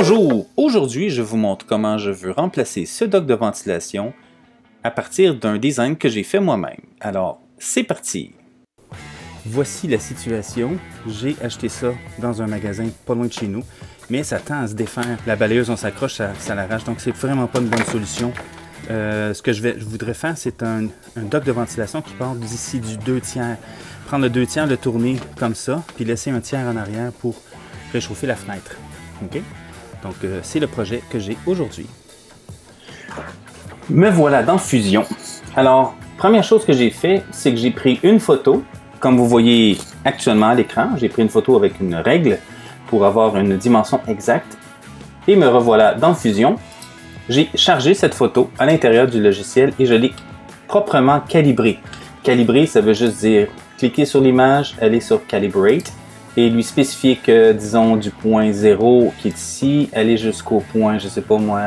Bonjour! Aujourd'hui, je vous montre comment je veux remplacer ce dock de ventilation à partir d'un design que j'ai fait moi-même. Alors, c'est parti! Voici la situation. J'ai acheté ça dans un magasin pas loin de chez nous, mais ça tend à se défaire. La balayeuse, on s'accroche, ça l'arrache, donc c'est vraiment pas une bonne solution. Ce que je voudrais faire, c'est un dock de ventilation qui part d'ici du 2/3. Prendre le 2/3, le tourner comme ça, puis laisser un tiers en arrière pour réchauffer la fenêtre. OK? Donc, c'est le projet que j'ai aujourd'hui. Me voilà dans Fusion. Alors, première chose que j'ai fait, c'est que j'ai pris une photo. Comme vous voyez actuellement à l'écran, j'ai pris une photo avec une règle pour avoir une dimension exacte. Et me revoilà dans Fusion. J'ai chargé cette photo à l'intérieur du logiciel et je l'ai proprement calibrée. Calibrer, ça veut juste dire cliquer sur l'image, aller sur Calibrate et lui spécifier que, disons, du point 0 qui est ici, aller jusqu'au point, je sais pas moi,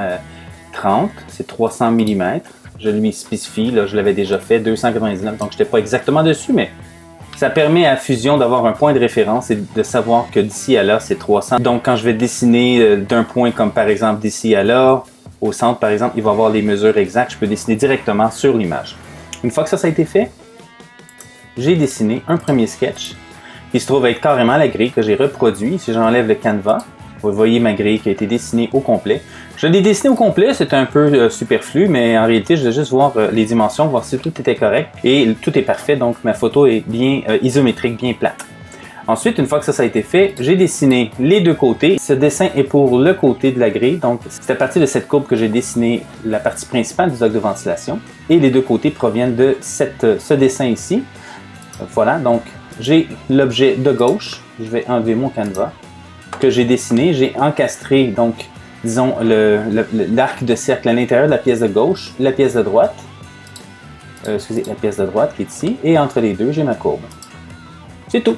30, c'est 300 mm. Je lui spécifie, là, je l'avais déjà fait, 299, donc je n'étais pas exactement dessus, mais ça permet à Fusion d'avoir un point de référence et de savoir que d'ici à là, c'est 300. Donc, quand je vais dessiner d'un point comme par exemple d'ici à là, au centre par exemple, il va avoir les mesures exactes, je peux dessiner directement sur l'image. Une fois que ça a été fait, j'ai dessiné un premier sketch qui se trouve être carrément la grille que j'ai reproduit. Si j'enlève le canevas, vous voyez ma grille qui a été dessinée au complet. Je l'ai dessinée au complet, c'était un peu superflu, mais en réalité, je voulais juste voir les dimensions, voir si tout était correct. Et tout est parfait, donc ma photo est bien isométrique, bien plate. Ensuite, une fois que ça a été fait, j'ai dessiné les deux côtés. Ce dessin est pour le côté de la grille, donc c'est à partir de cette courbe que j'ai dessiné la partie principale du dock de ventilation. Et les deux côtés proviennent de ce dessin ici. Voilà, donc j'ai l'objet de gauche, je vais enlever mon canevas, que j'ai dessiné, j'ai encastré, donc, disons, l'arc de cercle à l'intérieur de la pièce de gauche, la pièce de droite, la pièce de droite qui est ici, et entre les deux, j'ai ma courbe. C'est tout.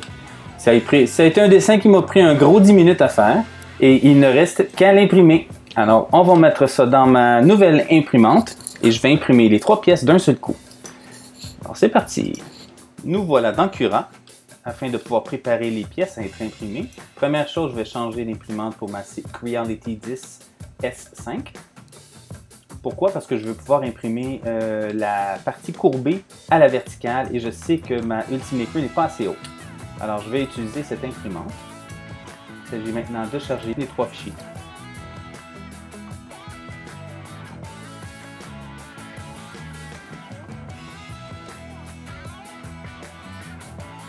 Ça a été un dessin qui m'a pris un gros 10 minutes à faire, et il ne reste qu'à l'imprimer. Alors, on va mettre ça dans ma nouvelle imprimante, et je vais imprimer les 3 pièces d'un seul coup. Alors, c'est parti. Nous voilà dans Cura, afin de pouvoir préparer les pièces à être imprimées. Première chose, je vais changer l'imprimante pour ma Creality 10 S5. Pourquoi? Parce que je veux pouvoir imprimer la partie courbée à la verticale et je sais que ma Ultimaker n'est pas assez haute. Alors, je vais utiliser cette imprimante. Il s'agit maintenant de charger les 3 fichiers.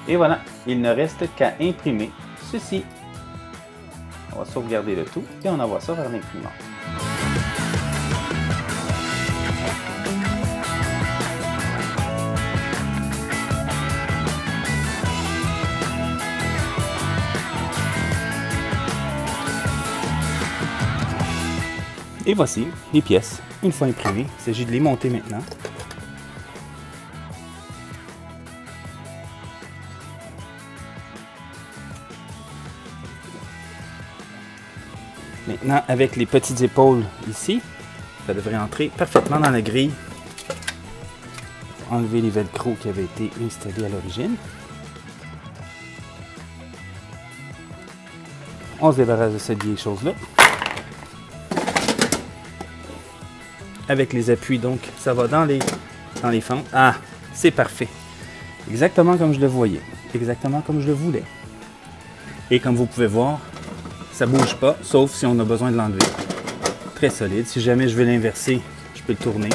Et voilà, il ne reste qu'à imprimer ceci. On va sauvegarder le tout et on envoie ça vers l'imprimante. Et voici les pièces, une fois imprimées. Il s'agit de les monter maintenant. Maintenant, avec les petites épaules ici, ça devrait entrer parfaitement dans la grille. Enlever les velcro qui avaient été installés à l'origine. On se débarrasse de cette vieille chose-là. Avec les appuis, donc, ça va dans les fentes. Ah, c'est parfait. Exactement comme je le voyais. Exactement comme je le voulais. Et comme vous pouvez voir, ça ne bouge pas, sauf si on a besoin de l'enlever. Très solide. Si jamais je veux l'inverser, je peux le tourner.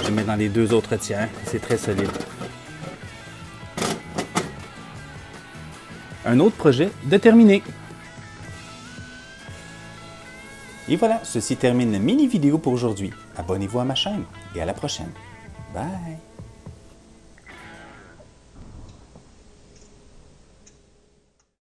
Je le mets dans les 2 autres tiers. C'est très solide. Un autre projet de terminer. Et voilà, ceci termine la mini vidéo pour aujourd'hui. Abonnez-vous à ma chaîne et à la prochaine. Bye!